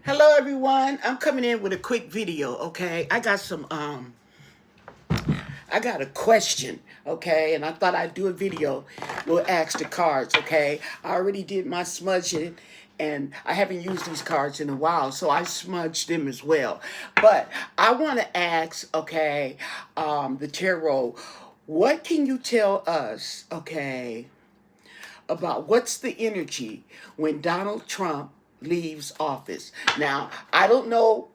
Hello everyone. I'm coming in with a quick video, okay? I got a question, okay? And I thought I'd do a video. We'll ask the cards, okay? I already did my smudging and I haven't used these cards in a while, so I smudged them as well. But I want to ask, okay, the tarot, what can you tell us, okay, about what's the energy when Donald Trump leaves office? Now, I don't know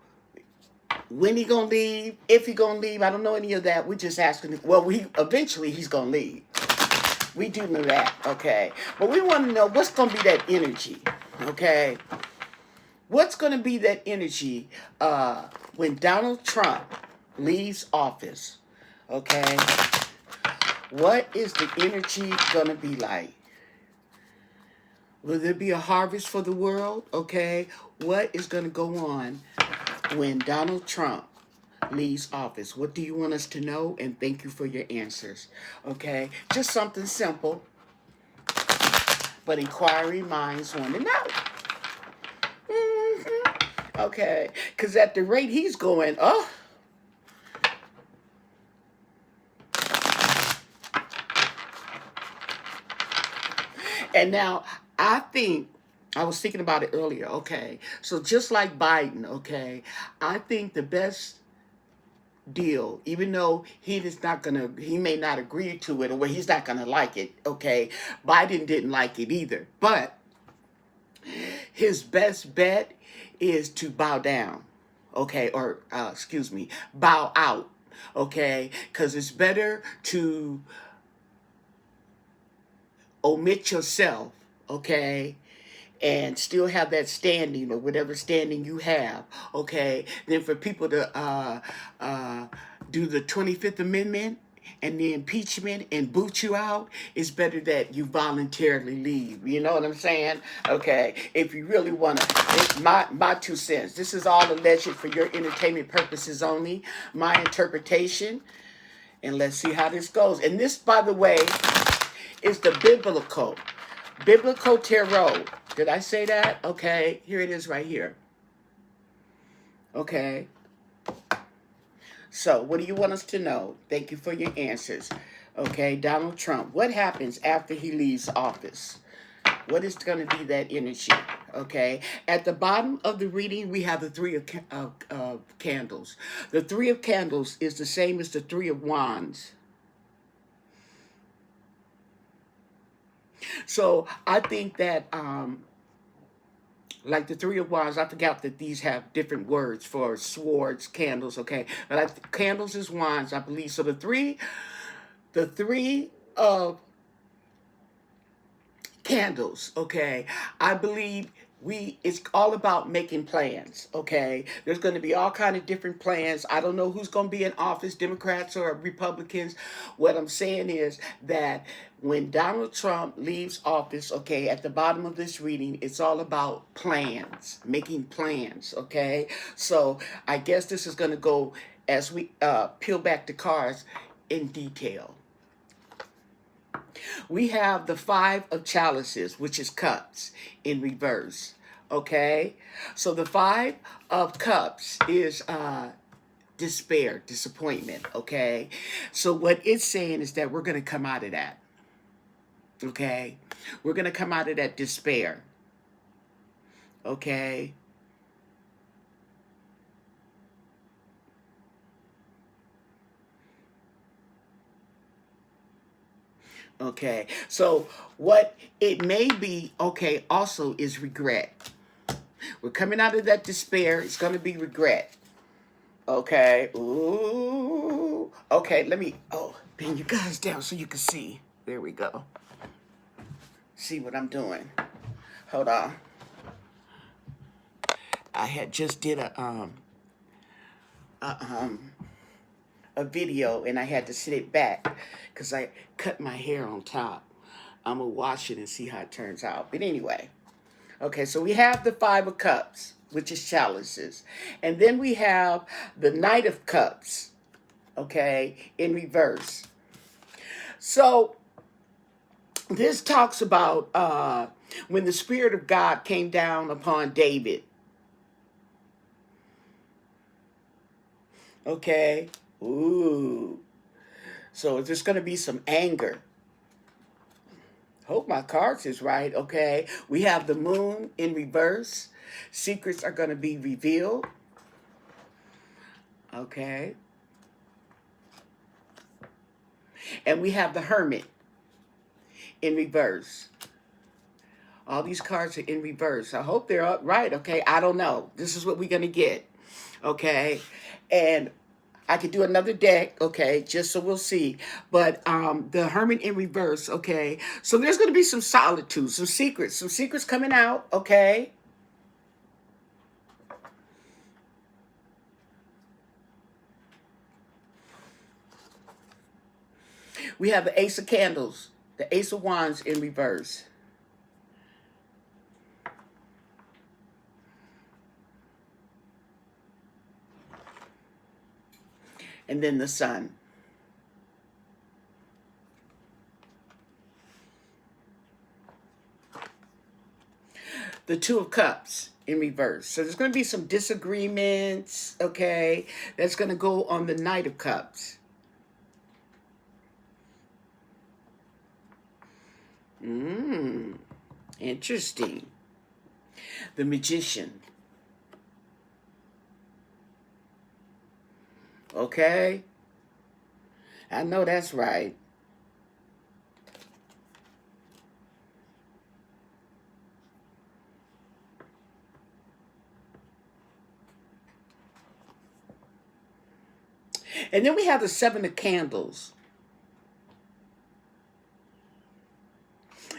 when he gonna leave, if he gonna leave. I don't know any of that. We're just asking. Well, eventually he's gonna leave. We do know that, okay? But we want to know what's gonna be that energy, okay? What's gonna be that energy when Donald Trump leaves office, okay? What is the energy gonna be like? Will there be a harvest for the world? Okay. What is going to go on when Donald Trump leaves office? What do you want us to know? And thank you for your answers. Okay. Just something simple. But inquiring minds want to know. Okay. Because at the rate he's going, oh. And now I think I was thinking about it earlier, okay? So just like Biden, okay, I think the best deal, even though he may not agree to it, or he's not gonna like it, okay? Biden didn't like it either, but his best bet is to bow down, okay, or excuse me, bow out, okay? Because it's better to omit yourself, okay, and still have that standing or whatever standing you have, okay, then for people to do the 25th Amendment and the impeachment and boot you out, it's better that you voluntarily leave. You know what I'm saying? Okay, if you really want to, it's my 2 cents. This is all alleged for your entertainment purposes only, my interpretation, and let's see how this goes. And this, by the way, is the Biblical Tarot. Did I say that? Okay, here it is right here. Okay. So, what do you want us to know? Thank you for your answers. Okay, Donald Trump. What happens after he leaves office? What is going to be that energy? Okay. At the bottom of the reading, we have the Three of Candles. The Three of Candles is the same as the Three of Wands. So I think that, like the Three of Wands, I forgot that these have different words for swords, candles, okay? But candles is wands, I believe. So the three of candles, okay? I believe it's all about making plans, okay? There's going to be all kind of different plans. I don't know who's going to be in office, Democrats or Republicans. What I'm saying is that when Donald Trump leaves office, okay, at the bottom of this reading, it's all about plans, making plans, okay? So I guess this is going to go as we peel back the cards in detail. We have the Five of Chalices, which is cups in reverse. Okay? So the Five of Cups is despair, disappointment. Okay? So what it's saying is that we're going to come out of that. Okay? We're going to come out of that despair. Okay? Okay, so what it may be, okay, also is regret. We're coming out of that despair. It's going to be regret. Okay. Ooh. Okay, let me, bring you guys down so you can see. There we go. See what I'm doing. Hold on. I had just did a video and I had to sit it back because I cut my hair on top. I'm going to wash it and see how it turns out. But anyway, okay, so we have the Five of Cups, which is chalices. And then we have the Knight of Cups, okay, in reverse. So this talks about when the Spirit of God came down upon David. Okay. Ooh. So there's going to be some anger. Hope my cards is right. Okay. We have the moon in reverse. Secrets are going to be revealed. Okay. And we have the hermit in reverse. All these cards are in reverse. I hope they're up right. Okay. I don't know. This is what we're going to get. Okay. And I could do another deck, okay, just so we'll see. But the Hermit in reverse, okay. So there's going to be some solitude, some secrets coming out, okay. We have the Ace of Candles, the Ace of Wands in reverse. And then the Sun. The Two of Cups in reverse. So there's going to be some disagreements, okay, that's going to go on the Knight of Cups. Interesting. The Magician. Okay. I know that's right. And then we have the Seven of Candles.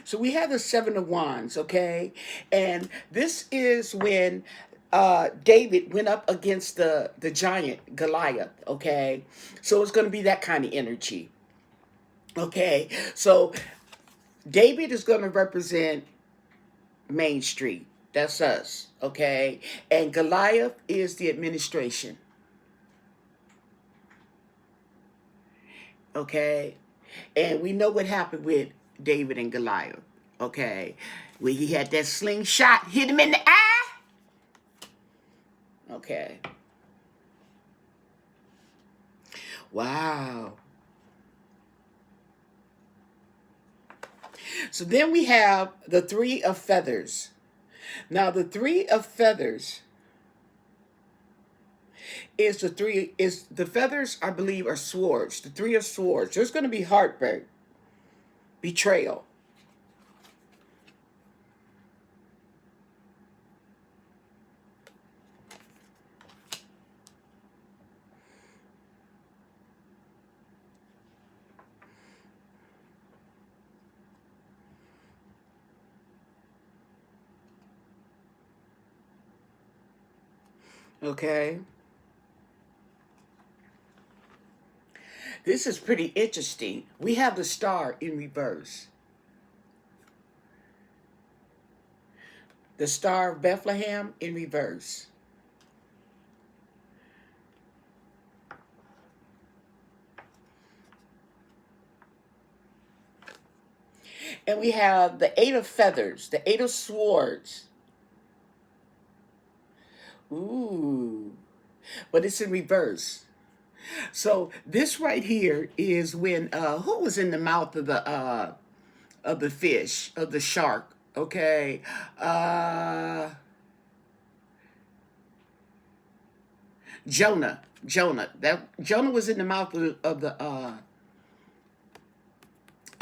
So we have the Seven of Wands, okay? And this is when David went up against the giant Goliath, okay? So it's going to be that kind of energy, okay? So David is going to represent Main Street. That's us, okay? And Goliath is the administration, okay? And we know what happened with David and Goliath, okay? Where he had that slingshot, hit him in the eye. Okay. Wow. So then we have the Three of Feathers. Now the Three of Feathers is the feathers, I believe, are swords. The Three of Swords. There's going to be heartbreak, betrayal. Okay. This is pretty interesting. We have the Star in reverse. The Star of Bethlehem in reverse. And we have the Eight of Feathers, the Eight of Swords. Ooh. But it's in reverse. So this right here is when who was in the mouth of the fish, of the shark, okay? Jonah. Jonah. That Jonah was in the mouth of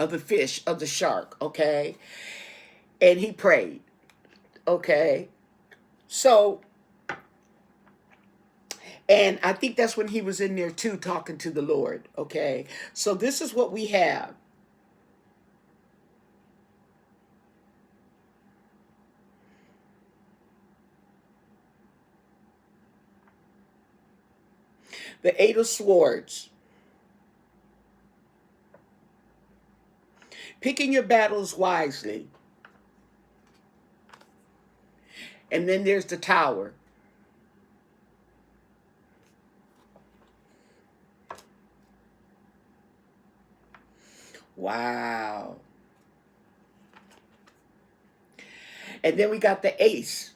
the fish, of the shark, okay? And he prayed. Okay. So, and I think that's when he was in there too, talking to the Lord. Okay. So this is what we have. The Eight of Swords. Picking your battles wisely. And then there's the Tower. Wow. And then we got the Ace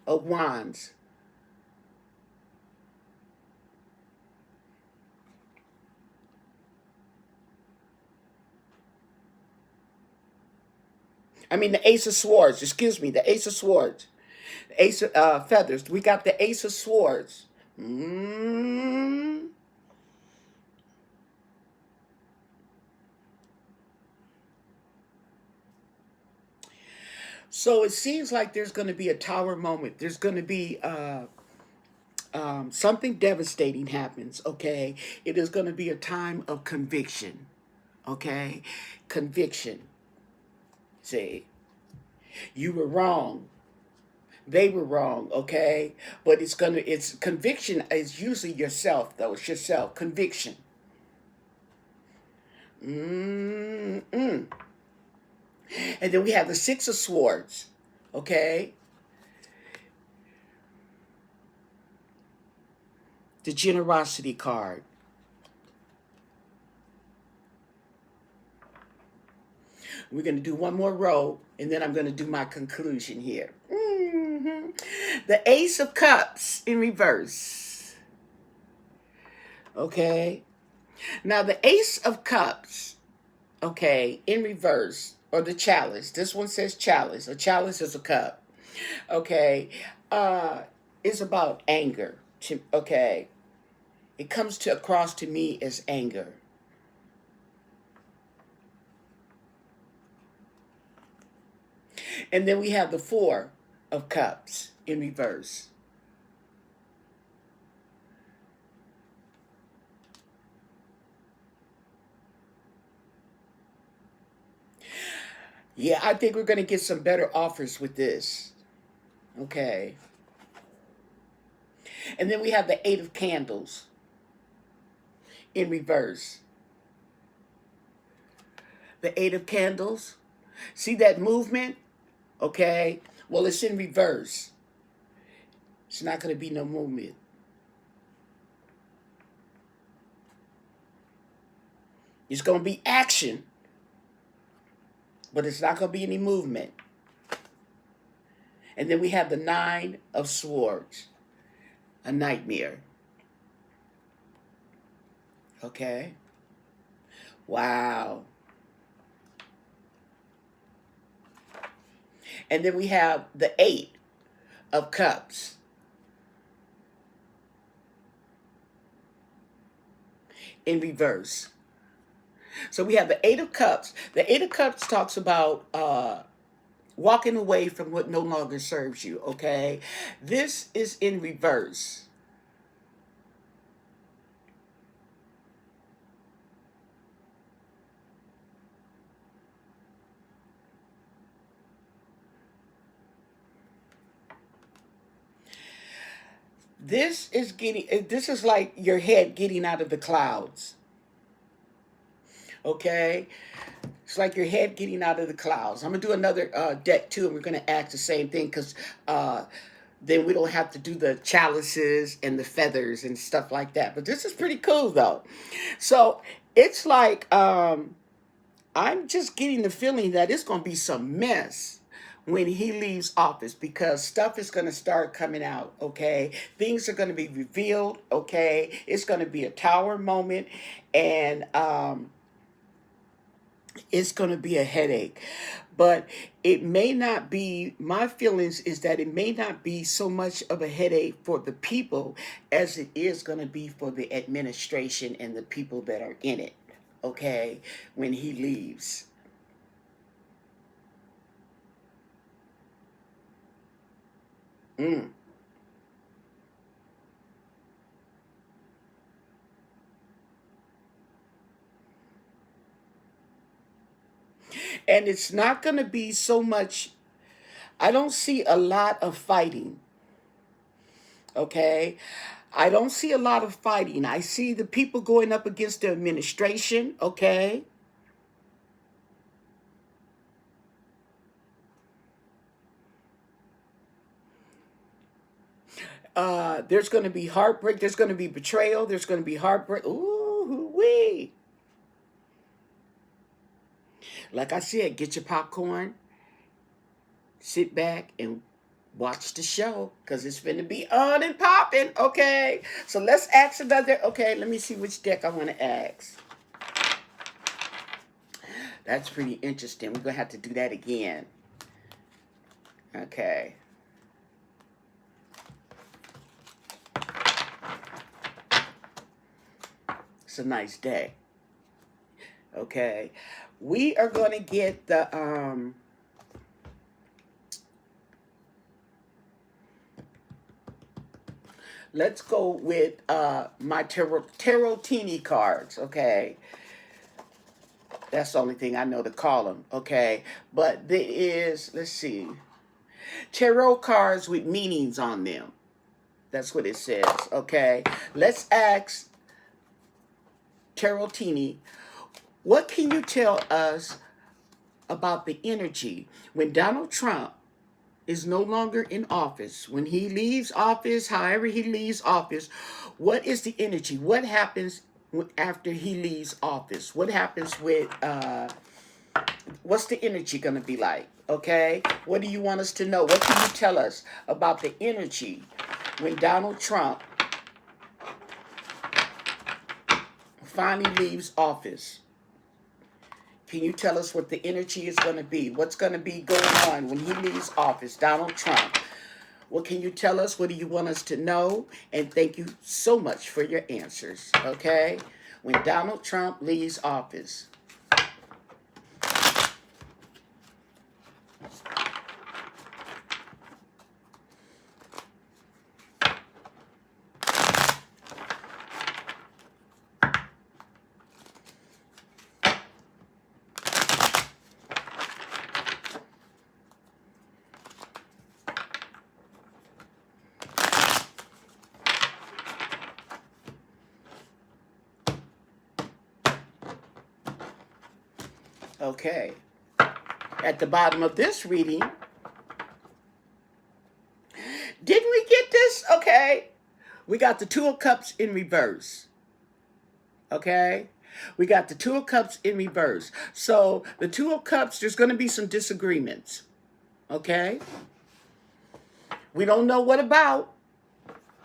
of Wands. I mean, the Ace of Swords. Excuse me, the Ace of Swords. The Ace of Feathers. We got the Ace of Swords. Mm. So it seems like there's going to be a tower moment. There's going to be something devastating happens, okay? It is going to be a time of conviction, okay? Conviction. See, you were wrong. They were wrong, okay? But it's conviction is usually yourself, though. It's yourself. Conviction. Mm-mm. And then we have the Six of Swords, okay? The Generosity card. We're going to do one more row, and then I'm going to do my conclusion here. The Ace of Cups in reverse. Okay. Now, the Ace of Cups, okay, in reverse, or the chalice. This one says chalice. A chalice is a cup. Okay. It's about anger. Okay. It comes to across to me as anger. And then we have the Four of Cups in reverse. Yeah, I think we're going to get some better offers with this. Okay. And then we have the Eight of Candles in reverse. The Eight of Candles. See that movement? Okay. Well, it's in reverse. It's not going to be no movement. It's going to be action, but it's not going to be any movement. And then we have the Nine of Swords, a nightmare. Okay. Wow. And then we have the Eight of Cups. In reverse. So we have the Eight of Cups. The Eight of Cups talks about walking away from what no longer serves you, okay? This is in reverse. This is like your head getting out of the clouds. Okay? It's like your head getting out of the clouds. I'm going to do another deck too, and we're going to ask the same thing because then we don't have to do the chalices and the feathers and stuff like that. But this is pretty cool though. So it's like I'm just getting the feeling that it's going to be some mess when he leaves office because stuff is going to start coming out, okay? Things are going to be revealed, okay? It's going to be a tower moment, and it's going to be a headache. But it may not be, my feelings is that it may not be so much of a headache for the people as it is going to be for the administration and the people that are in it, okay, when he leaves. Mm. And it's not going to be so much, I don't see a lot of fighting, okay? I don't see a lot of fighting. I see the people going up against the administration, okay? There's going to be heartbreak. There's going to be betrayal. There's going to be heartbreak. Ooh, wee. Like I said, get your popcorn, sit back, and watch the show because it's going to be on and popping, okay? So let's ask another. Okay, let me see which deck I want to ask. That's pretty interesting. We're going to have to do that again. Okay. It's a nice day. Okay. We are going to get the let's go with my tarotini cards, okay? That's the only thing I know to call them, okay? But there is, let's see, tarot cards with meanings on them. That's what it says, okay? Let's ask Tarotini, what can you tell us about the energy when Donald Trump is no longer in office? When he leaves office, however he leaves office, what is the energy? What happens after he leaves office? What happens with, what's the energy going to be like? Okay? What do you want us to know? What can you tell us about the energy when Donald Trump finally leaves office? Can you tell us what the energy is going to be? What's going to be going on when he leaves office, Donald Trump? What can you tell us? What do you want us to know? And thank you so much for your answers, okay? When Donald Trump leaves office. Okay. At the bottom of this reading, didn't we get this? Okay. We got the Two of Cups in reverse. Okay. We got the Two of Cups in reverse. So the Two of Cups, there's going to be some disagreements. Okay. We don't know what about.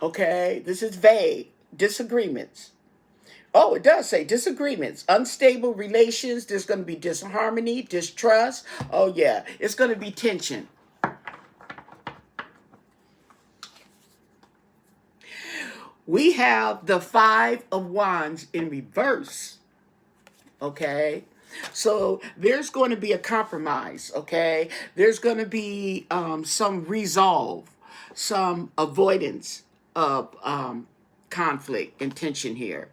Okay. This is vague. Disagreements. Oh, it does say disagreements, unstable relations. There's going to be disharmony, distrust. Oh, yeah. It's going to be tension. We have the Five of Wands in reverse. Okay. So there's going to be a compromise. Okay. There's going to be some resolve, some avoidance of conflict and tension here.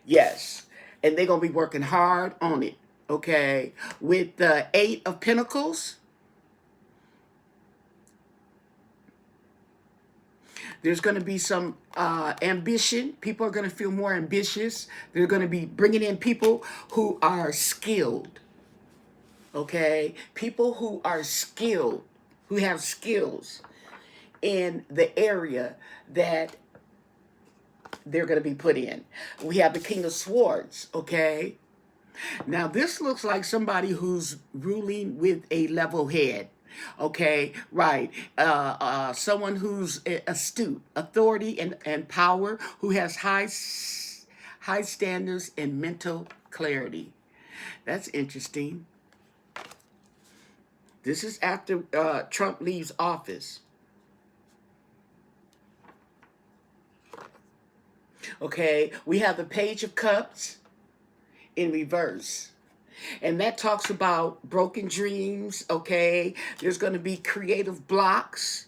Yes. And they're going to be working hard on it. Okay. With the Eight of Pentacles, there's going to be some ambition. People are going to feel more ambitious. They're going to be bringing in people who are skilled. Okay? People who are skilled, who have skills in the area that they're going to be put in. We have the King of Swords. Okay? Now, this looks like somebody who's ruling with a level head. Okay, right. Someone who's astute, authority and power, who has high standards and mental clarity. That's interesting. This is after Trump leaves office. Okay, we have the Page of Cups in reverse. And that talks about broken dreams, okay? There's going to be creative blocks.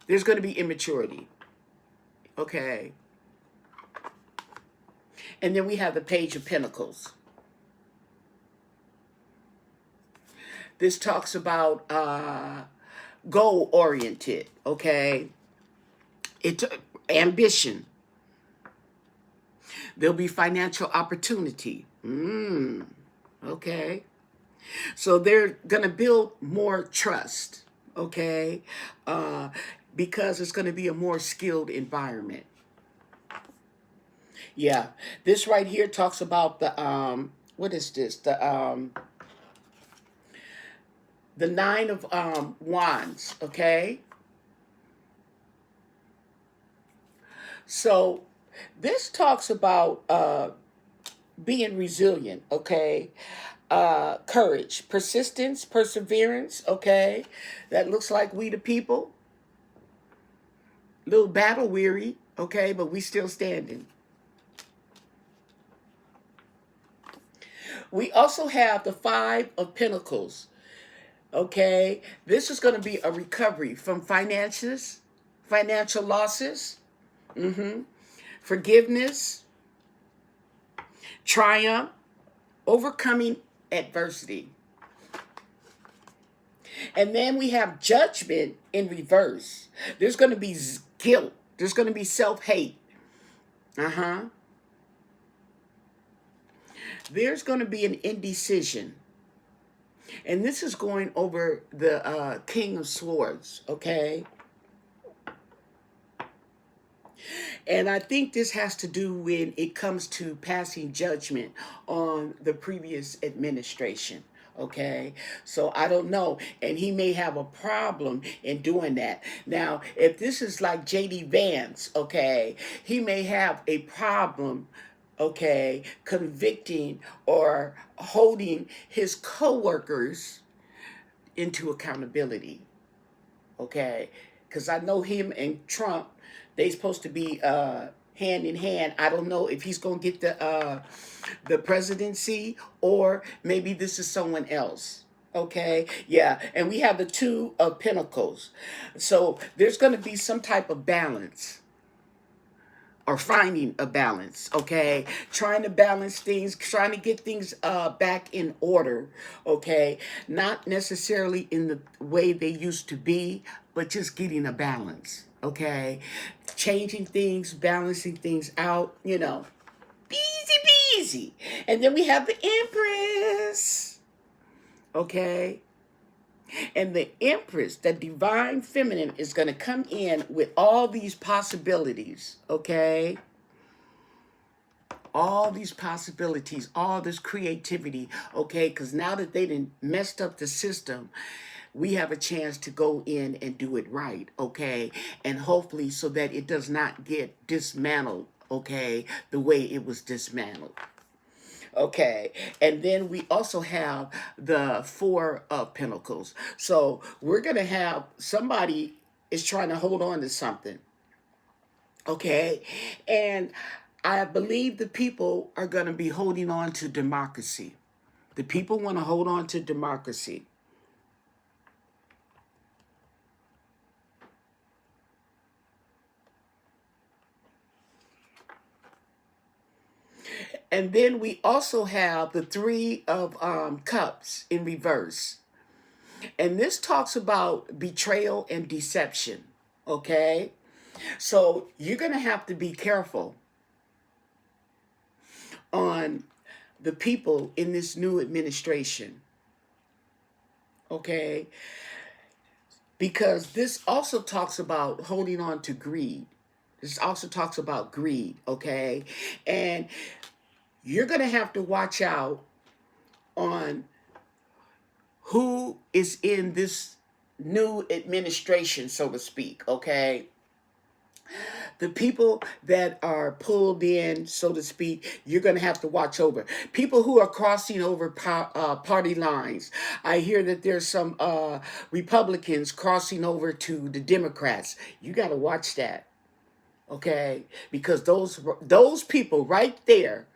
There's going to be immaturity, okay? And then we have the Page of Pentacles. This talks about goal-oriented, okay? It's ambition. There'll be financial opportunity. Okay. So they're going to build more trust, okay? Because it's going to be a more skilled environment. Yeah. This right here talks about the, what is this? The Nine of Wands, okay? So this talks about being resilient, okay? Courage, persistence, perseverance. Okay, that looks like we the people, little battle weary. Okay, but we still standing. We also have the Five of Pentacles. Okay, this is going to be a recovery from finances, financial losses, forgiveness, triumph, overcoming adversity. And then we have judgment in reverse. There's going to be guilt. There's going to be self-hate. There's going to be an indecision. And this is going over the King of Swords, okay? And I think this has to do when it comes to passing judgment on the previous administration. Okay, so I don't know, and he may have a problem in doing that. Now, if this is like J.D. Vance, okay, he may have a problem, okay, convicting or holding his co-workers into accountability, okay, because I know him and Trump, they supposed to be hand in hand. I don't know if he's gonna get the presidency, or maybe this is someone else. Okay, yeah, and we have the Two of Pentacles, so there's gonna be some type of balance, or finding a balance, okay? Trying to balance things, trying to get things back in order, okay? Not necessarily in the way they used to be, but just getting a balance, okay? Changing things, balancing things out, easy peasy. And then we have the Empress, okay? And the Empress, the divine feminine, is going to come in with all these possibilities, okay? All these possibilities, all this creativity, okay? Because now that they done messed up the system, we have a chance to go in and do it right, okay? And hopefully so that it does not get dismantled, okay, the way it was dismantled. Okay, and then we also have the Four of Pentacles. So we're going to have somebody is trying to hold on to something. Okay, and I believe the people are going to be holding on to democracy. The people want to hold on to democracy. And then we also have the Three of Cups in reverse. And this talks about betrayal and deception. Okay? So you're going to have to be careful on the people in this new administration. Okay? Because this also talks about holding on to greed. This also talks about greed. Okay? And you're going to have to watch out on who is in this new administration, so to speak, okay? The people that are pulled in, so to speak, you're going to have to watch over. People who are crossing over party lines. I hear that there's some Republicans crossing over to the Democrats. You got to watch that, okay? Because those people right there,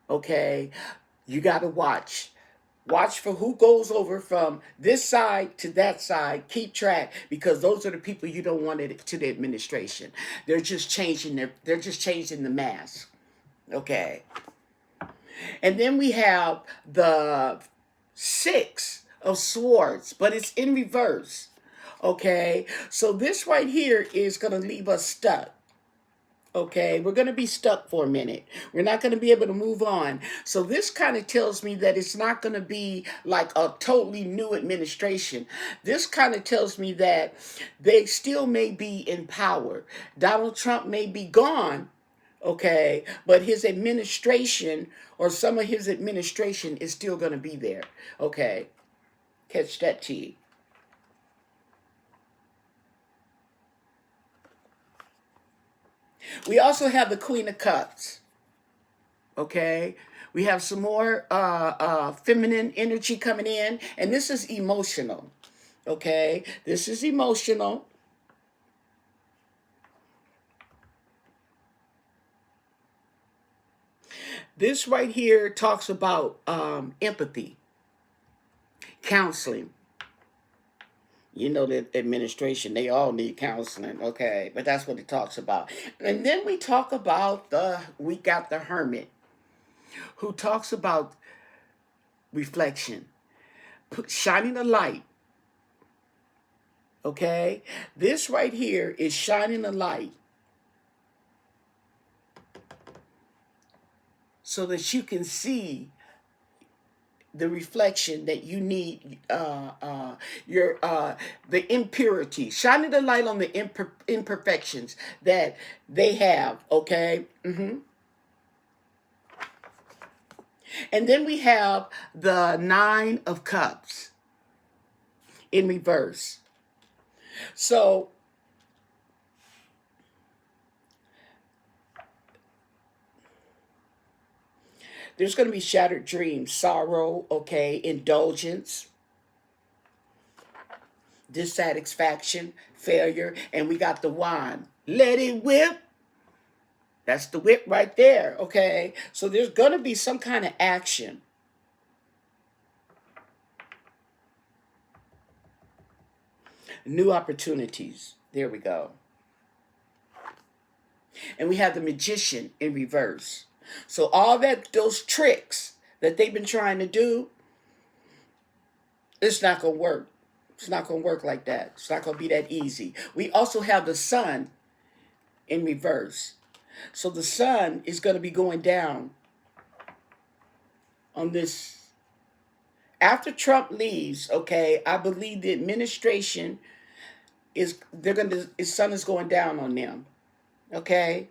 okay, you got to watch. Watch for who goes over from this side to that side. Keep track, because those are the people you don't want it to the administration. They're just changing the mask. Okay. And then we have the Six of Swords, but it's in reverse. Okay. So this right here is going to leave us stuck. Okay, we're going to be stuck for a minute. We're not going to be able to move on. So this kind of tells me that it's not going to be like a totally new administration. This kind of tells me that they still may be in power. Donald Trump may be gone, okay, but his administration, or some of his administration, is still going to be there. Okay, catch that T. We also have the Queen of Cups. Okay, we have some more feminine energy coming in, and this is emotional. Okay, this is emotional. This right here talks about empathy, counseling. You know, the administration, they all need counseling, okay? But that's what it talks about. And then we talk about we got the hermit, who talks about reflection, shining a light, okay? This right here is shining a light so that you can see the reflection that you need, your the impurity, shining the light on the imperfections that they have, okay? And then we have the Nine of Cups in reverse. So there's going to be shattered dreams, sorrow, okay, indulgence, dissatisfaction, failure, and we got the wand. Let it whip. That's the whip right there, okay? So there's going to be some kind of action. New opportunities. There we go. And we have the magician in reverse. So all those tricks that they've been trying to do, it's not going to work. It's not going to work like that. It's not going to be that easy. We also have the sun in reverse. So the sun is going to be going down on this. After Trump leaves, okay, I believe the administration his sun is going down on them. Okay?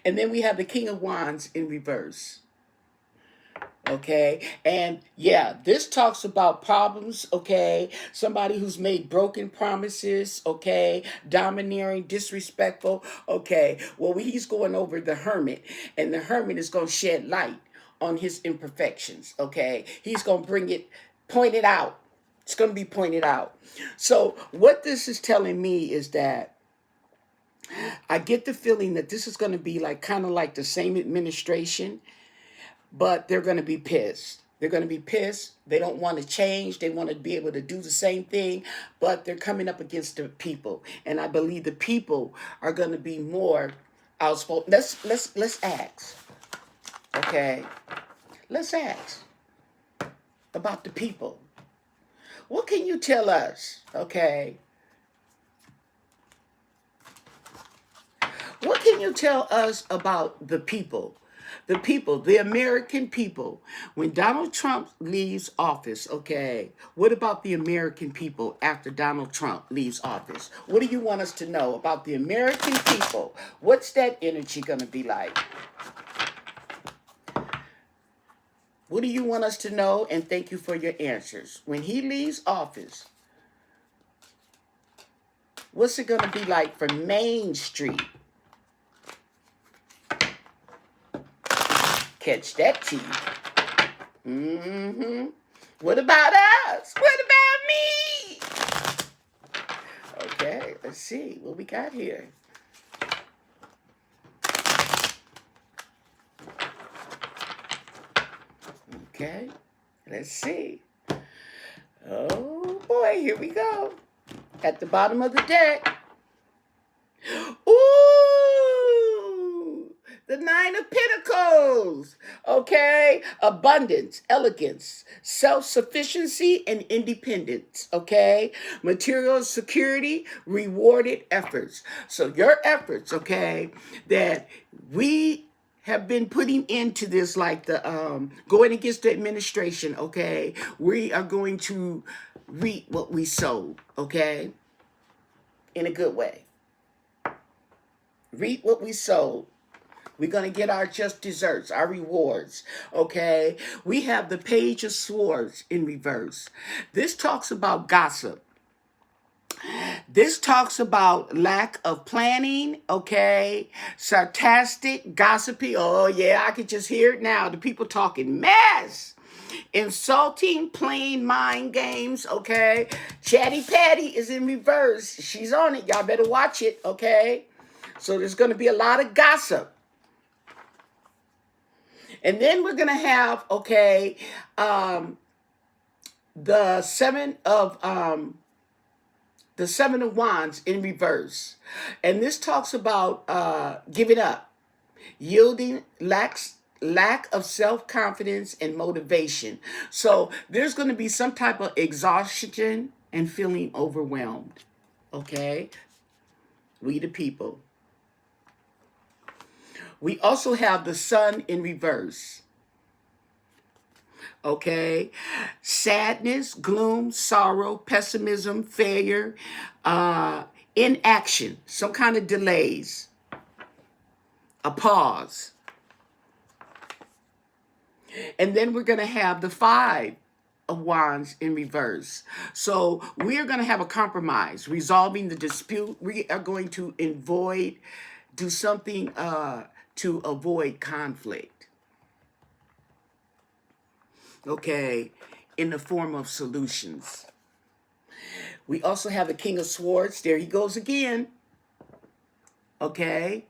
And then we have the King of Wands in reverse. Okay, and yeah, this talks about problems, okay, somebody who's made broken promises, okay, domineering, disrespectful, okay. Well, he's going over the hermit, and the hermit is going to shed light on his imperfections, okay. He's going to point it out. It's going to be pointed out. So what this is telling me is that I get the feeling that this is going to be like kind of like the same administration, but they're going to be pissed. They're going to be pissed. They don't want to change. They want to be able to do the same thing, but they're coming up against the people. And I believe the people are going to be more outspoken. Let's ask. Okay. Let's ask about the people. What can you tell us? Okay. What can you tell us about the people? The people, the American people. When Donald Trump leaves office, okay, what about the American people after Donald Trump leaves office? What do you want us to know about the American people? What's that energy going to be like? What do you want us to know? And thank you for your answers. When he leaves office, what's it going to be like for Main Street? Catch that tea. What about us? What about me? Okay, let's see what we got here. Okay, let's see. Oh boy, here we go. At the bottom of the deck. Ooh! The Nine of Pentacles. Okay? Abundance, elegance, self-sufficiency, and independence. Okay? Material security, rewarded efforts. So your efforts, okay, that we have been putting into this, like the going against the administration, okay? We are going to reap what we sowed, okay? In a good way. Reap what we sowed. We're going to get our just desserts, our rewards, okay? We have the Page of Swords in reverse. This talks about gossip. This talks about lack of planning, okay? Sarcastic, gossipy. Oh, yeah, I could just hear it now. The people talking mess. Insulting, playing mind games, okay? Chatty Patty is in reverse. She's on it. Y'all better watch it, okay? So there's going to be a lot of gossip. And then we're going to have, okay, the Seven of Wands in reverse. And this talks about giving up, yielding, lack of self-confidence and motivation. So there's going to be some type of exhaustion and feeling overwhelmed. Okay? We the people. We also have the Sun in reverse. Okay? Sadness, gloom, sorrow, pessimism, failure, inaction, some kind of delays, a pause. And then we're going to have the Five of Wands in reverse. So we are going to have a compromise, resolving the dispute. We are going to do something to avoid conflict. Okay, in the form of solutions. We also have the King of Swords. There he goes again. Okay.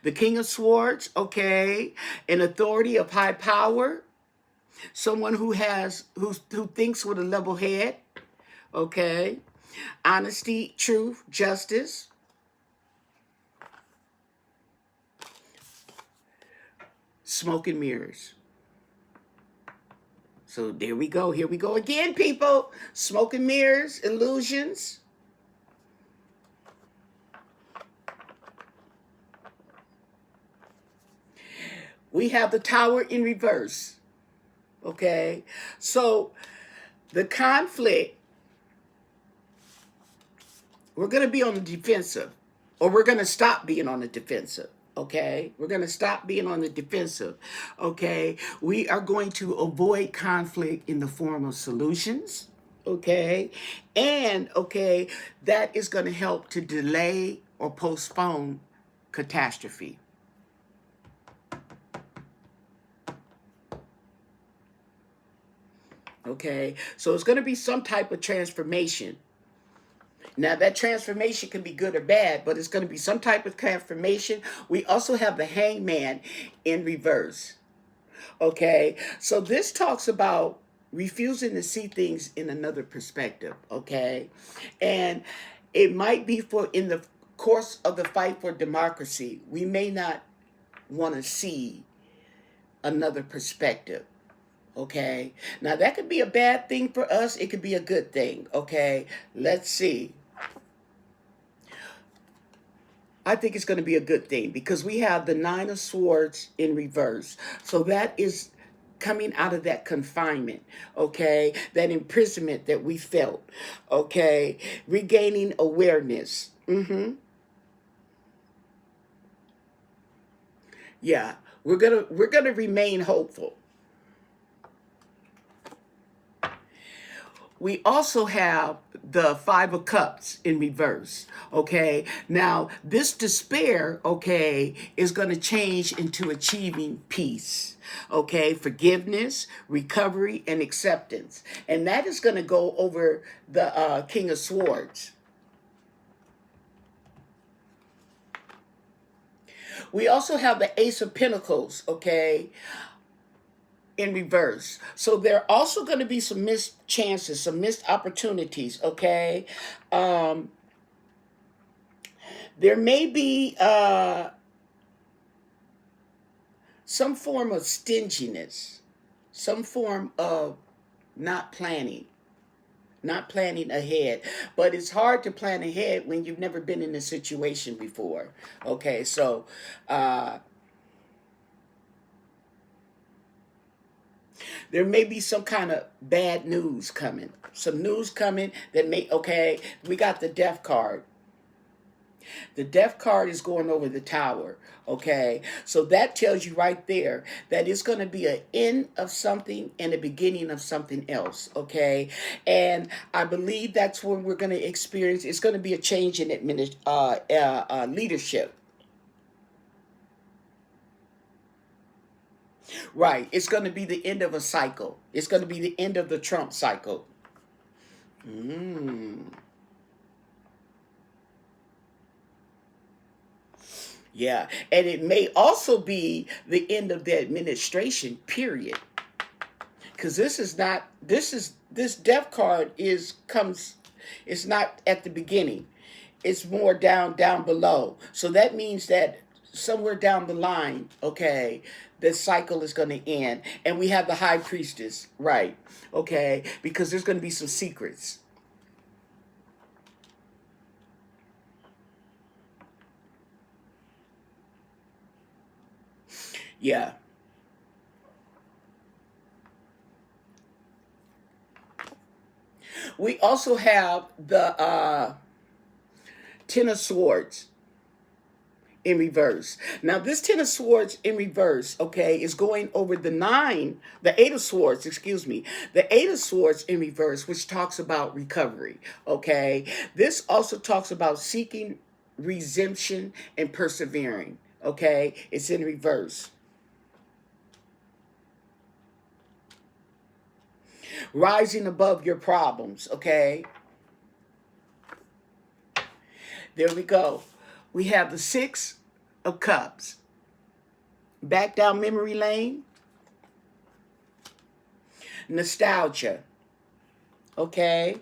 The King of Swords, okay, an authority of high power, someone who thinks with a level head, okay, honesty, truth, justice. Smoke and mirrors. So there we go. Here we go again, people. Smoke and mirrors, illusions. We have the Tower in reverse. Okay. So the conflict, we're going to be on the defensive, or we're going to stop being on the defensive. Okay, we're going to stop being on the defensive. Okay, we are going to avoid conflict in the form of solutions. Okay, and okay, that is going to help to delay or postpone catastrophe. Okay, so it's going to be some type of transformation. Now, that transformation can be good or bad, but it's going to be some type of transformation. We also have the Hangman in reverse. Okay, so this talks about refusing to see things in another perspective. Okay, and it might be in the course of the fight for democracy, we may not want to see another perspective. Okay, now that could be a bad thing for us. It could be a good thing. Okay, let's see. I think it's going to be a good thing because we have the Nine of Swords in reverse. So that is coming out of that confinement, okay? That imprisonment that we felt, okay? Regaining awareness. Yeah, we're gonna remain hopeful. We also have the Five of Cups in reverse, okay? Now, this despair, okay, is going to change into achieving peace, okay? Forgiveness, recovery, and acceptance. And that is going to go over the King of Swords. We also have the Ace of Pentacles, okay, in reverse. So there are also going to be some missed chances, some missed opportunities, okay? There may be some form of stinginess, some form of not planning ahead. But it's hard to plan ahead when you've never been in a situation before, okay? So there may be some kind of bad news coming. Some news coming that may, okay, we got the Death card. The death card is going over the tower. Okay, so that tells you right there that it's going to be an end of something and a beginning of something else. Okay, and I believe that's when we're going to experience. It's going to be a change in leadership. Right, it's going to be the end of a cycle. It's going to be the end of the Trump cycle. Mm. Yeah, and it may also be the end of the administration, period. Because this is not this death card is comes it's not at the beginning. It's more down below. So that means that somewhere down the line, okay, the cycle is going to end. And we have the high priestess, right? Okay, because there's going to be some secrets. Yeah. We also have the Ten of Swords in reverse. Now, this Ten of Swords in reverse, okay, is going over the Eight of Swords, excuse me, the Eight of Swords in reverse, which talks about recovery, okay? This also talks about seeking redemption and persevering, okay? It's in reverse. Rising above your problems, okay? There we go. We have the Six of Cups. Back down memory lane. Nostalgia. Okay?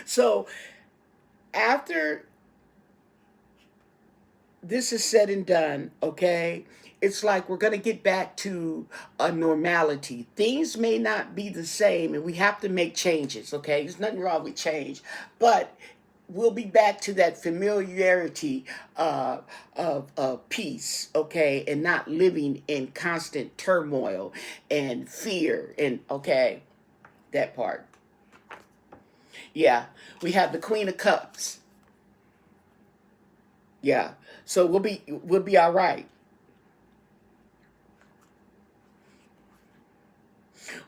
So, after this is said and done, okay, it's like we're going to get back to a normality. Things may not be the same, and we have to make changes, okay? There's nothing wrong with change, but we'll be back to that familiarity of peace, okay, and not living in constant turmoil and fear, and okay, that part. Yeah, we have the Queen of Cups. Yeah, so we'll be all right.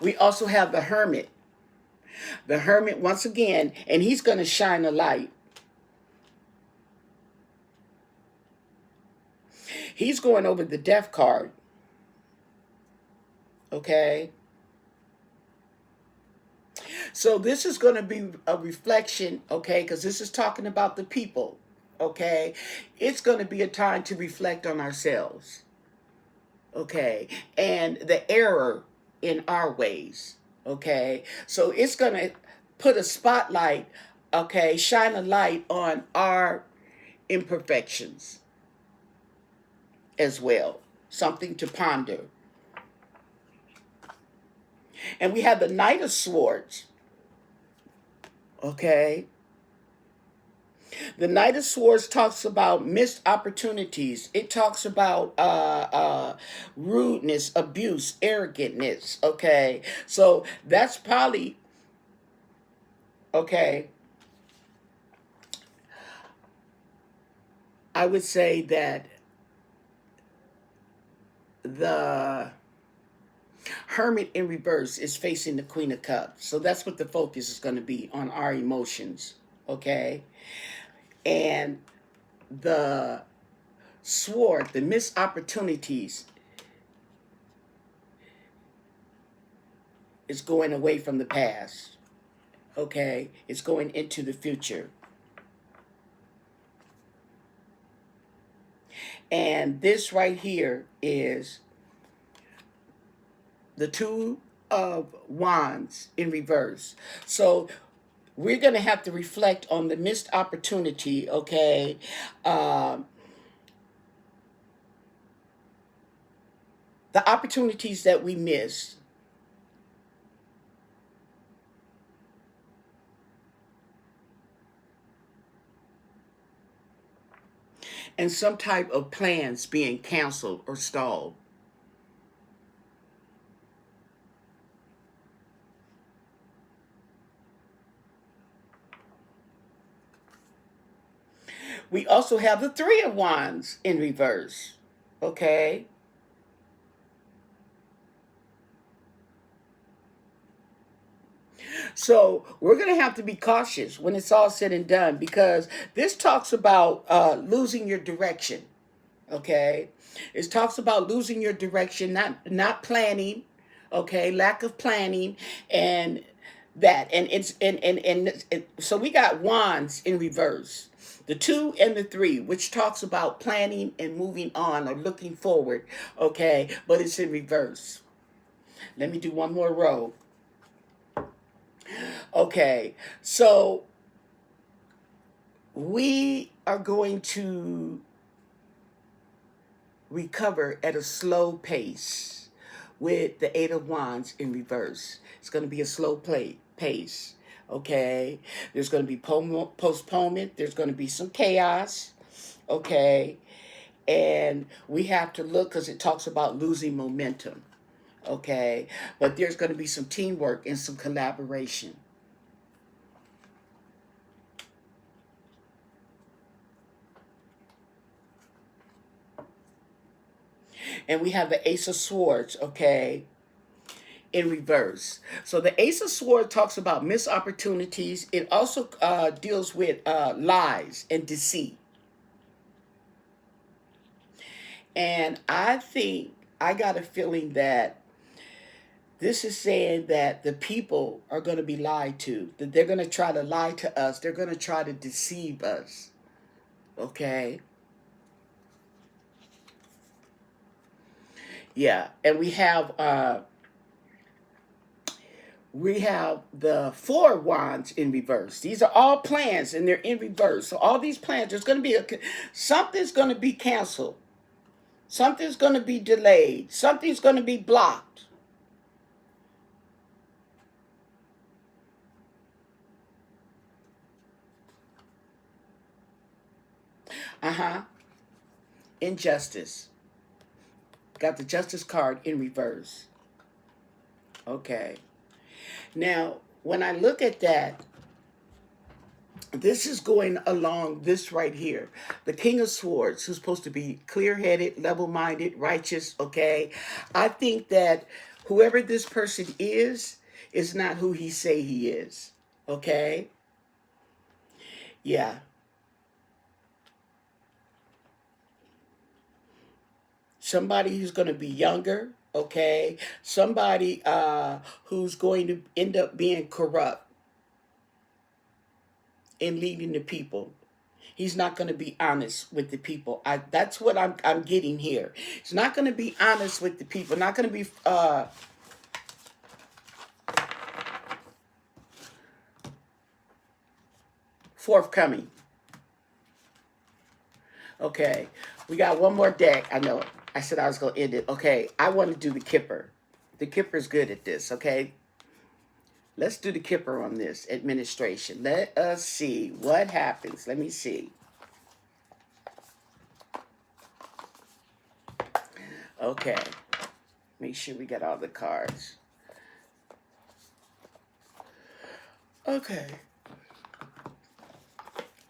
We also have the Hermit. The Hermit once again, and he's going to shine a light. He's going over the Death card. Okay. So this is going to be a reflection, okay, because this is talking about the people, okay? It's going to be a time to reflect on ourselves, okay, and the error in our ways, okay? So it's going to put a spotlight, okay, shine a light on our imperfections as well, something to ponder. And we have the Knight of Swords, okay? The Knight of Swords talks about missed opportunities. It talks about rudeness, abuse, arrogantness. Okay, so that's probably okay. I would say that the Hermit in reverse is facing the Queen of Cups. So that's what the focus is going to be on, our emotions. Okay, and the sword, the missed opportunities, is going away from the past. Okay, it's going into the future. And this right here is the Two of Wands in reverse. So we're going to have to reflect on the missed opportunity, okay? The opportunities that we missed. And some type of plans being canceled or stalled. We also have the Three of Wands in reverse. Okay. So we're going to have to be cautious when it's all said and done, because this talks about losing your direction. Okay. It talks about losing your direction, not planning. Okay. Lack of planning, and that, and so we got wands in reverse, the 2 and the 3, which talks about planning and moving on or looking forward. Okay. But it's in reverse. Let me do one more row. Okay, so we are going to recover at a slow pace with the Eight of Wands in reverse. It's going to be a slow pace. Okay, there's going to be postponement. There's going to be some chaos. Okay, and we have to look, because it talks about losing momentum. Okay, but there's going to be some teamwork and some collaboration. And we have the Ace of Swords, okay, in reverse. So the Ace of Swords talks about missed opportunities. It also deals with lies and deceit. And I think, I got a feeling that this is saying that the people are going to be lied to, that they're going to try to lie to us. They're going to try to deceive us. Okay? Yeah. And we have the Four Wands in reverse. These are all plans, and they're in reverse. So all these plans, there's going to be something's going to be canceled. Something's going to be delayed. Something's going to be blocked. Injustice. Got the Justice card in reverse. Okay. Now, when I look at that, this is going along this right here. The King of Swords, who's supposed to be clear-headed, level-minded, righteous, okay? I think that whoever this person is not who he say he is, okay? Yeah. Somebody who's going to be younger, okay? Somebody who's going to end up being corrupt in leading the people. He's not going to be honest with the people. That's what I'm getting here. He's not going to be honest with the people. Not going to be forthcoming. Okay, we got one more deck. I know I said I was going to end it. Okay, I want to do the Kipper. The Kipper's good at this, okay? Let's do the Kipper on this administration. Let us see what happens. Let me see. Okay. Make sure we get all the cards. Okay.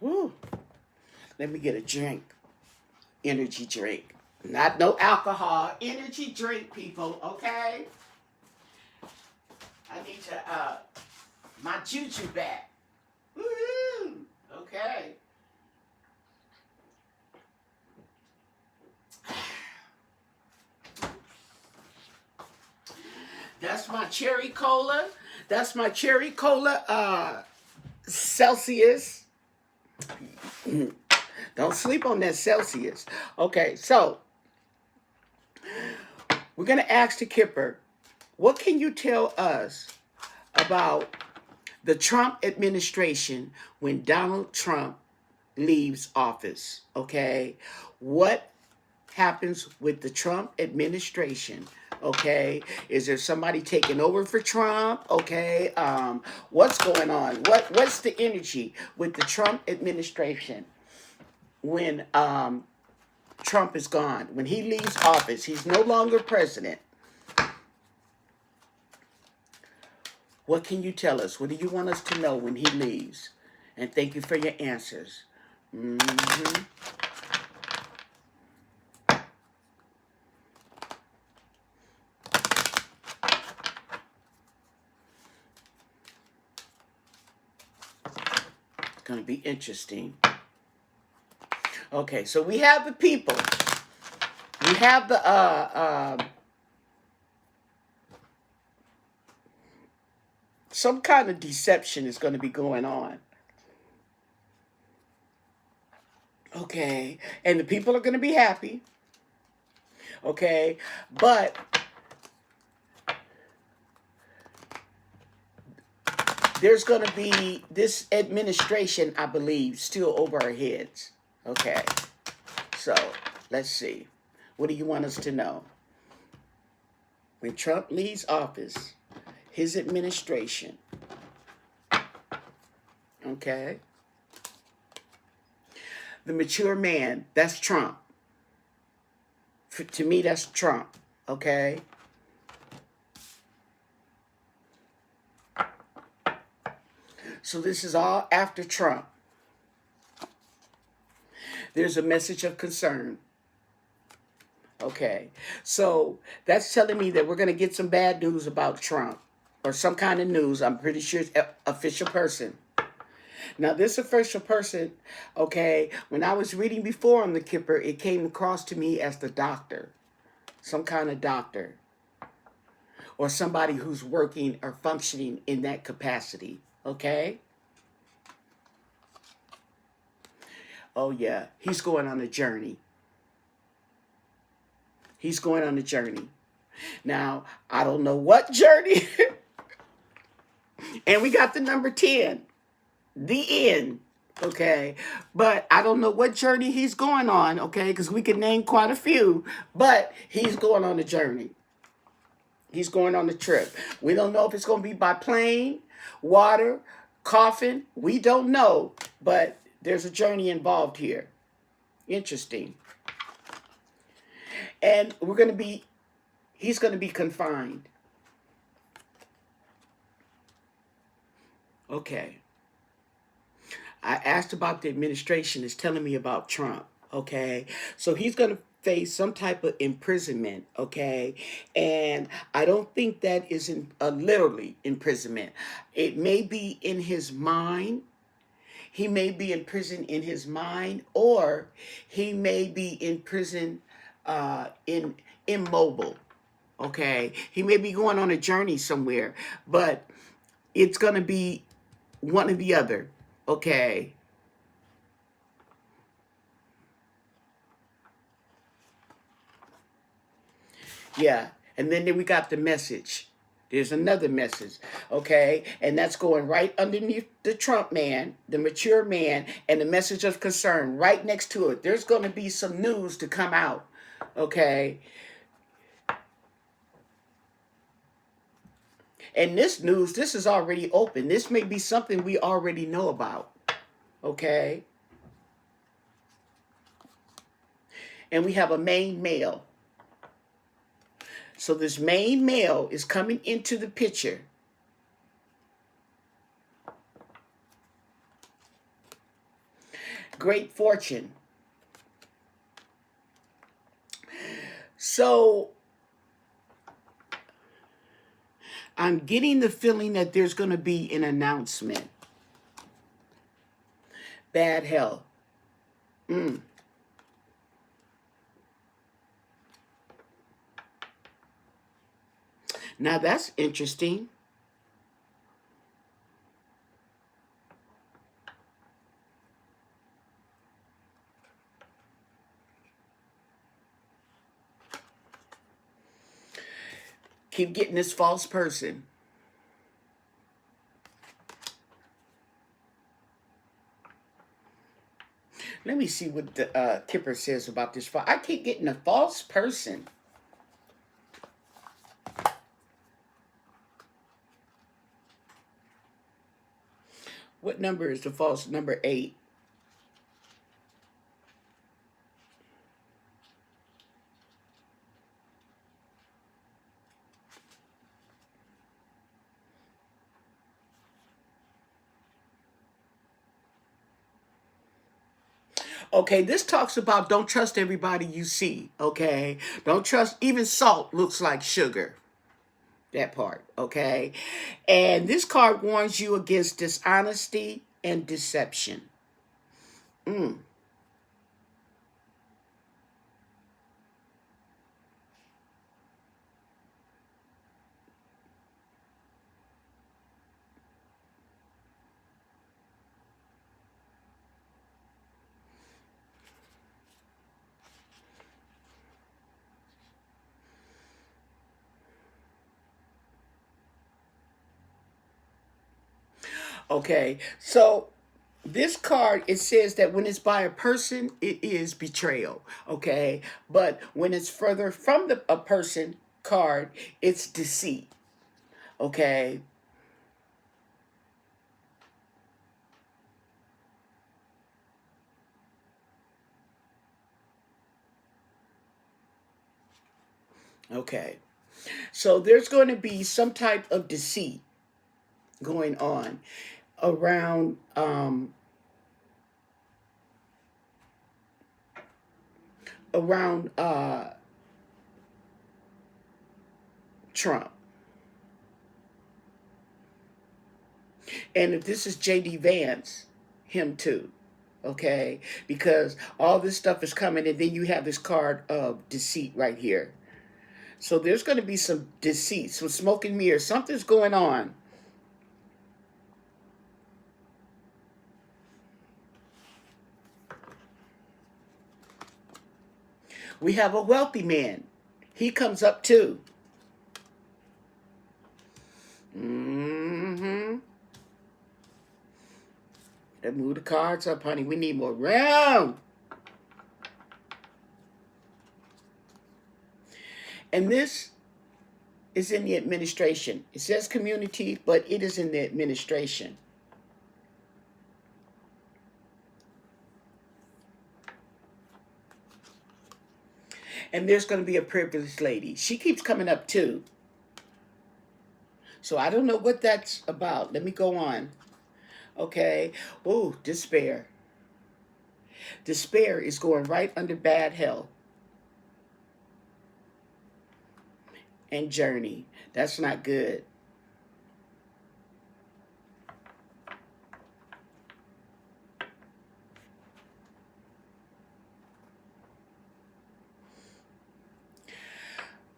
Woo. Let me get a drink. Energy drink. Not no alcohol. Energy drink, people. Okay? I need to, my juju back. Woohoo! Okay. That's my cherry cola. That's my cherry cola, Celsius. Don't sleep on that Celsius. Okay, so we're going to ask the Kipper, what can you tell us about the Trump administration when Donald Trump leaves office? Okay, what happens with the Trump administration? Okay, is there somebody taking over for Trump? Okay, what's going on? What's the energy with the Trump administration when Trump is gone? When he leaves office, he's no longer president. What can you tell us? What do you want us to know when he leaves? And thank you for your answers. Mm-hmm. It's going to be interesting. Okay, so we have the people. We have the some kind of deception is going to be going on. Okay, and the people are going to be happy. Okay, but there's going to be this administration, I believe, still over our heads. Okay, so let's see. What do you want us to know? When Trump leaves office, his administration, okay, the mature man, that's Trump. To me, that's Trump, okay? So this is all after Trump. There's a message of concern. Okay, so that's telling me that we're going to get some bad news about Trump or some kind of news. I'm pretty sure it's official person. Now, this official person, okay, when I was reading before on the Kipper, it came across to me as the doctor, some kind of doctor, or somebody who's working or functioning in that capacity, okay? Oh, yeah, he's going on a journey. He's going on a journey. Now, I don't know what journey. And we got the number 10, the end. Okay, but I don't know what journey he's going on, okay, because we can name quite a few, but he's going on a journey. He's going on a trip. We don't know if it's going to be by plane, water, coffin. We don't know, but there's a journey involved here. Interesting. And he's going to be confined. Okay. I asked about the administration. It's telling me about Trump. Okay. So he's going to face some type of imprisonment. Okay. And I don't think that is literally imprisonment. It may be in his mind. He may be in prison in his mind, or he may be in prison in immobile. Okay. He may be going on a journey somewhere, but it's going to be one or the other. Okay. Yeah. And then we got the message. There's another message. Okay. And that's going right underneath the Trump man, the mature man, and the message of concern right next to it. There's going to be some news to come out. Okay. And this news, this is already open. This may be something we already know about. Okay. And we have a main male. So this main male is coming into the picture. Great fortune. So I'm getting the feeling that there's going to be an announcement. Bad health. Now that's interesting. Keep getting this false person. Let me see what the Kipper says about this. I keep getting a false person. What number is the false? Number 8. Okay, this talks about don't trust everybody you see. Okay, don't trust, even salt looks like sugar. That part. Okay, and this card warns you against dishonesty and deception. Mm, okay, so this card, it says that when it's by a person, it is betrayal. Okay, but when it's further from a person card, it's deceit. Okay. Okay. So there's going to be some type of deceit going on around around Trump. And if this is JD Vance, him too. Okay? Because all this stuff is coming, and then you have this card of deceit right here. So there's going to be some deceit, some smoke and mirrors. Something's going on. We have a wealthy man. He comes up too. Mm-hmm. Let's move the cards up, honey. We need more round. And this is in the administration. It says community, but it is in the administration. And there's going to be a privileged lady. She keeps coming up too. So I don't know what that's about. Let me go on. Okay. Oh, despair. Despair is going right under bad health and journey. That's not good.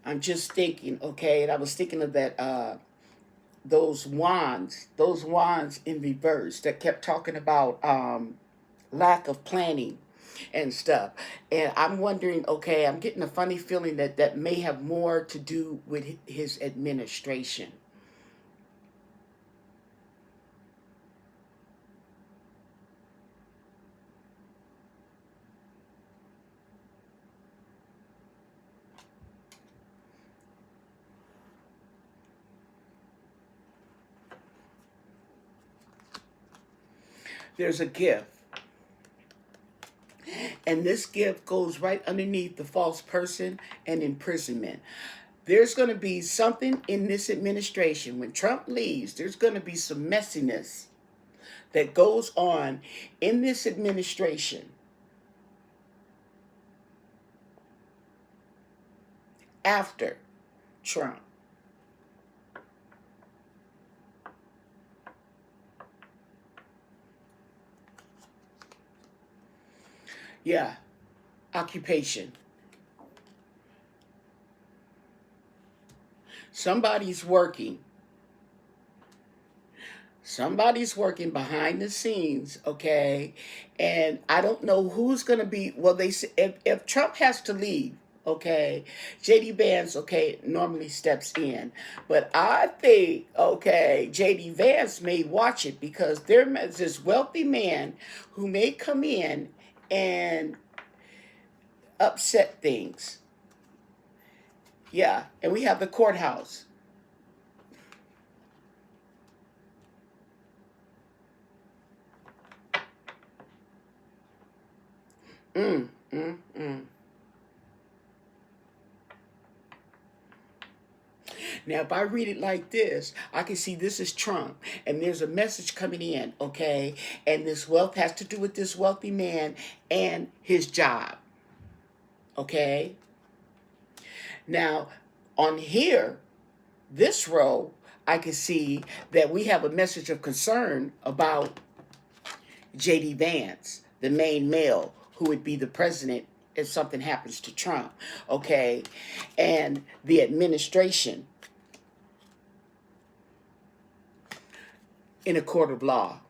I'm just thinking, okay, and I was thinking of that those wands in reverse that kept talking about lack of planning and stuff. And I'm wondering, okay, I'm getting a funny feeling that that may have more to do with his administration. There's a gift, and this gift goes right underneath the false person and imprisonment. There's going to be something in this administration. When Trump leaves, there's going to be some messiness that goes on in this administration after Trump. Yeah, occupation. Somebody's working. Somebody's working behind the scenes, okay? And I don't know who's going to be. Well, they say if Trump has to leave, okay, JD Vance, okay, normally steps in. But I think, okay, JD Vance may watch it because there's this wealthy man who may come in and upset things. Yeah, and we have the courthouse. Mm, mm, mm. Now, if I read it like this, I can see this is Trump, and there's a message coming in, okay? And this wealth has to do with this wealthy man and his job, okay? Now, on here, this row, I can see that we have a message of concern about J.D. Vance, the main male, who would be the president if something happens to Trump, okay? And the administration in a court of law.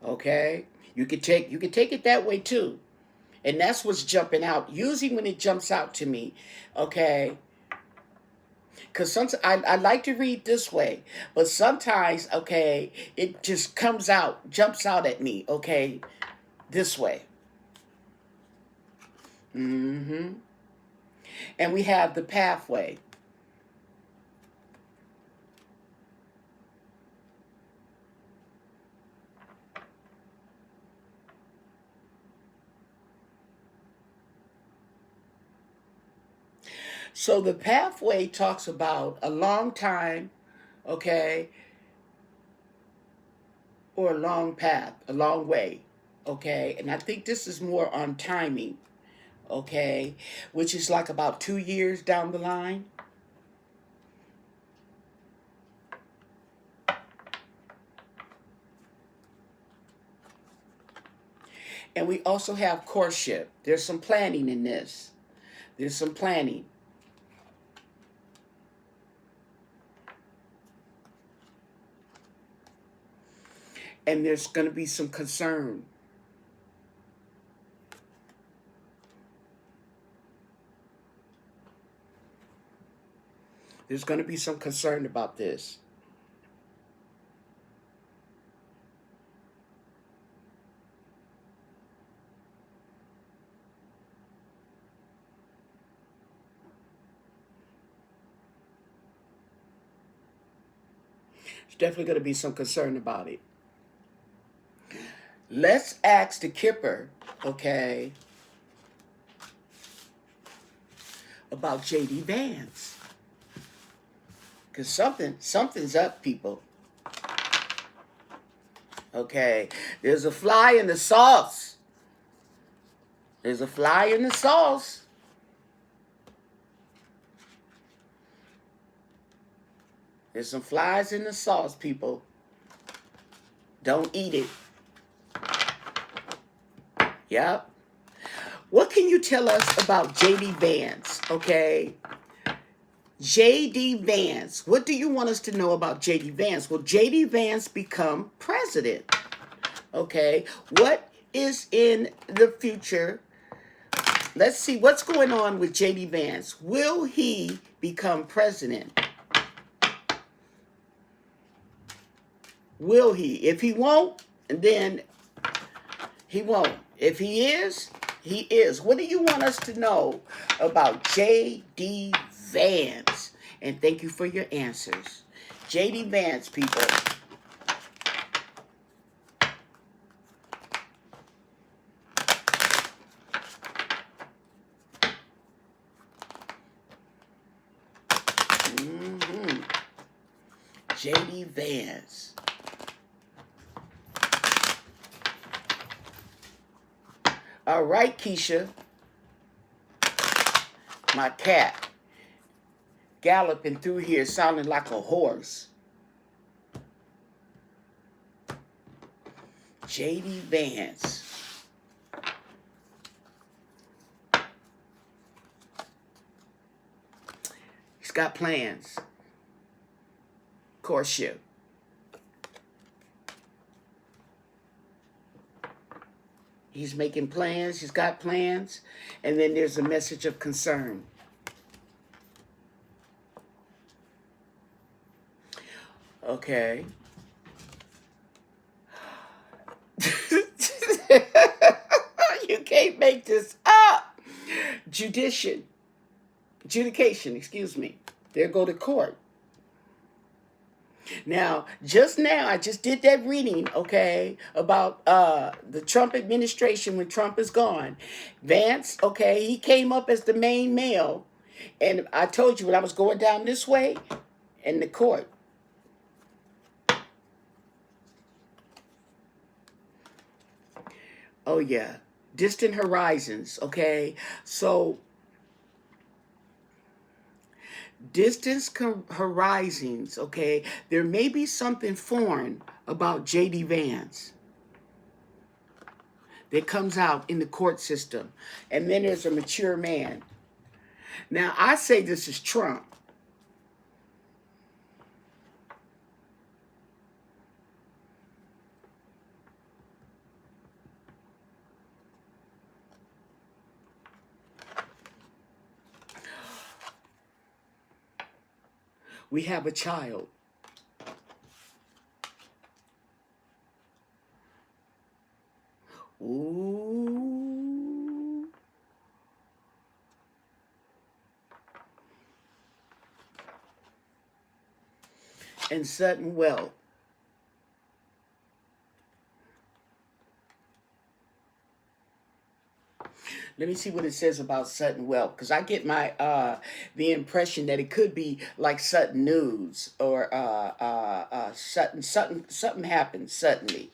Okay? You could take it that way too. And that's what's jumping out. Usually when it jumps out to me, okay, because sometimes I like to read this way, but sometimes, okay, it just jumps out at me, okay, this way. And we have the pathway. So the pathway talks about a long time, okay, or a long path, a long way, okay? And I think this is more on timing, okay, which is like about 2 years down the line. And we also have courtship. There's some planning in this. There's some planning. And there's going to be some concern. There's going to be some concern about this. There's definitely going to be some concern about it. Let's ask the Kipper, okay, about J.D. Vance. Because something's up, people. Okay, there's a fly in the sauce. There's a fly in the sauce. There's some flies in the sauce, people. Don't eat it. Yep. What can you tell us about J.D. Vance, okay? J.D. Vance. What do you want us to know about J.D. Vance? Will J.D. Vance become president? Okay. What is in the future? Let's see what's going on with J.D. Vance. Will he become president? Will he? If he won't, then he won't. If he is, he is. What do you want us to know about J.D. Vance? And thank you for your answers. J.D. Vance, people. J.D. Vance. All right, Keisha. My cat galloping through here sounding like a horse. J.D. Vance. He's got plans. Courtship. He's making plans. He's got plans. And then there's a message of concern. Okay. You can't make this up. Adjudication, excuse me. There go to court. Now, just now, I just did that reading, okay, about the Trump administration when Trump is gone. Vance, okay, he came up as the main male. And I told you when I was going down this way in the court, oh yeah, distant horizons, okay? So, horizons, okay? There may be something foreign about J.D. Vance that comes out in the court system. And then there's a mature man. Now, I say this is Trump. We have a child. Ooh. And sudden wealth. Let me see what it says about Sudden Wealth, because I get my the impression that it could be like Sudden News or Sudden something happens suddenly.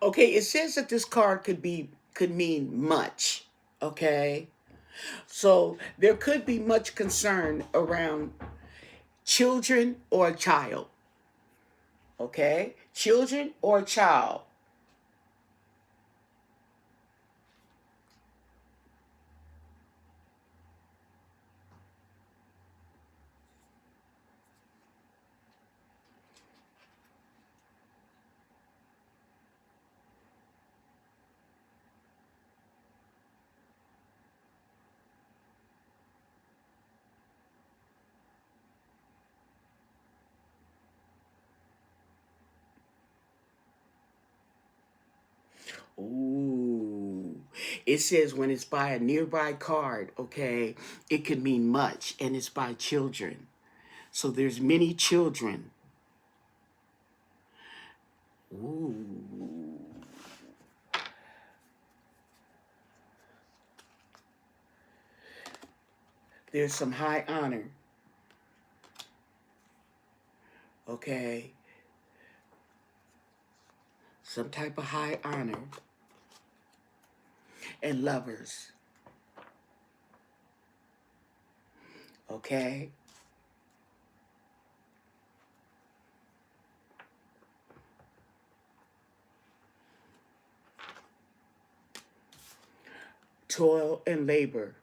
Okay, it says that this card could mean much. Okay, so there could be much concern around children or a child. Okay, children or a child. Ooh. It says when it's by a nearby card, okay, it could mean much, and it's by children. So there's many children. Ooh. There's some high honor, okay? Some type of high honor and lovers, okay? Toil and labor.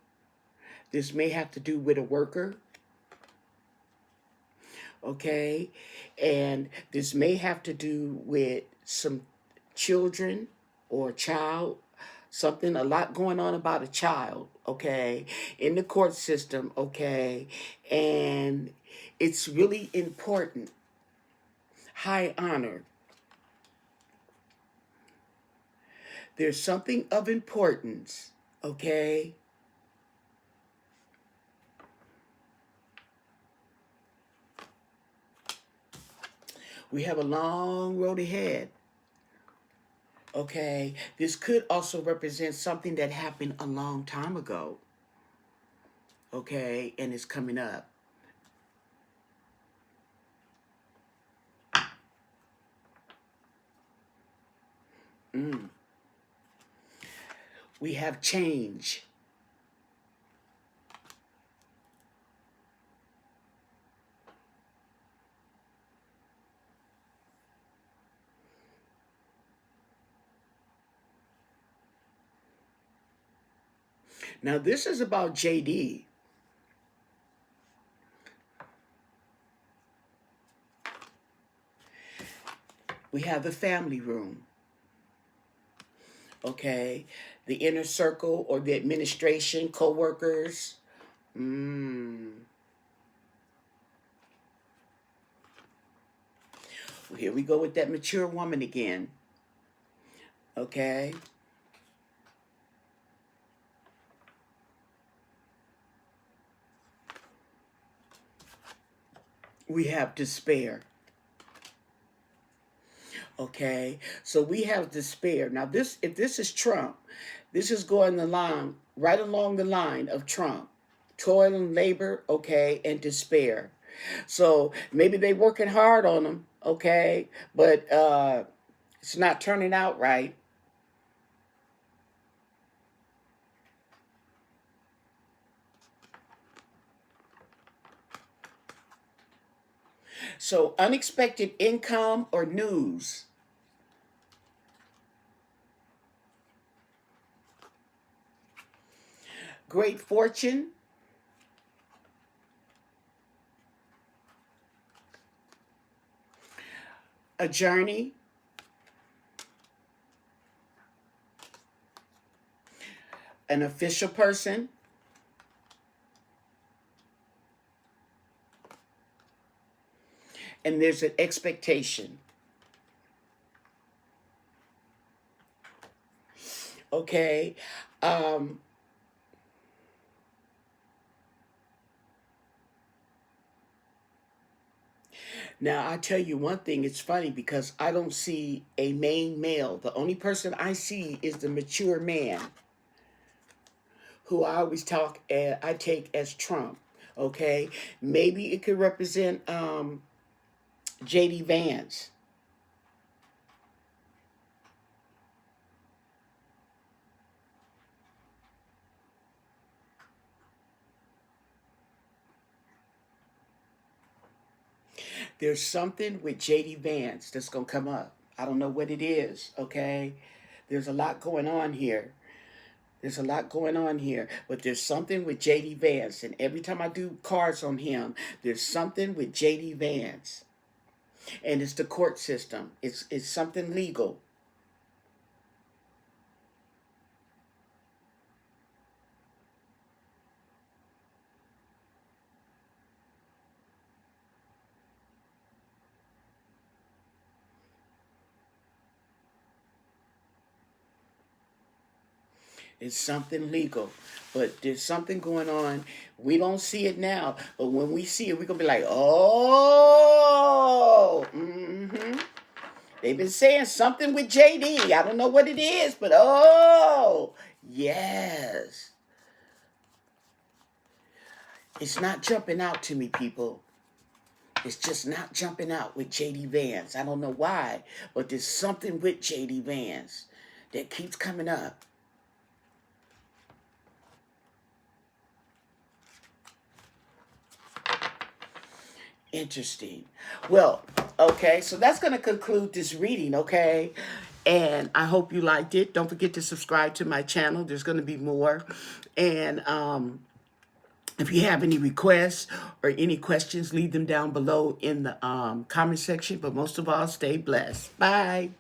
This may have to do with a worker, okay? And this may have to do with some children or child, something, a lot going on about a child, okay, in the court system, okay? And it's really important. High honor. There's something of importance, okay? We have a long road ahead. Okay, this could also represent something that happened a long time ago. Okay, and it's coming up. Mm. We have change. Now, this is about JD. We have the family room, okay? The inner circle or the administration, co-workers. Mm. Well, here we go with that mature woman again, okay? We have despair. Okay, so we have despair. Now, this, if this is Trump, this is going the line right along the line of Trump, toil and labor, okay, and despair. So maybe they working hard on them, okay, but it's not turning out right. So unexpected income or news, great fortune, a journey, an official person, and there's an expectation. Okay. Um, Now, I tell you one thing, it's funny because I don't see a main male. The only person I see is the mature man who I always I take as Trump. Okay. Maybe it could represent JD Vance. There's something with JD Vance that's going to come up. I don't know what it is. Okay. There's a lot going on here. There's a lot going on here, but there's something with JD Vance, and every time I do cards on him, there's something with JD Vance, and it's the court system. It's something legal. It's something legal, but there's something going on. We don't see it now, but when we see it, we're gonna be like, oh, mm-hmm. They've been saying something with JD. I don't know what it is, but oh, yes. It's not jumping out to me, people. It's just not jumping out with JD Vance. I don't know why, but there's something with JD Vance that keeps coming up. Interesting. Well, okay, so that's going to conclude this reading, okay? And I hope you liked it. Don't forget to subscribe to my channel. There's going to be more. And if you have any requests or any questions, leave them down below in the comment section. But most of all, stay blessed. Bye.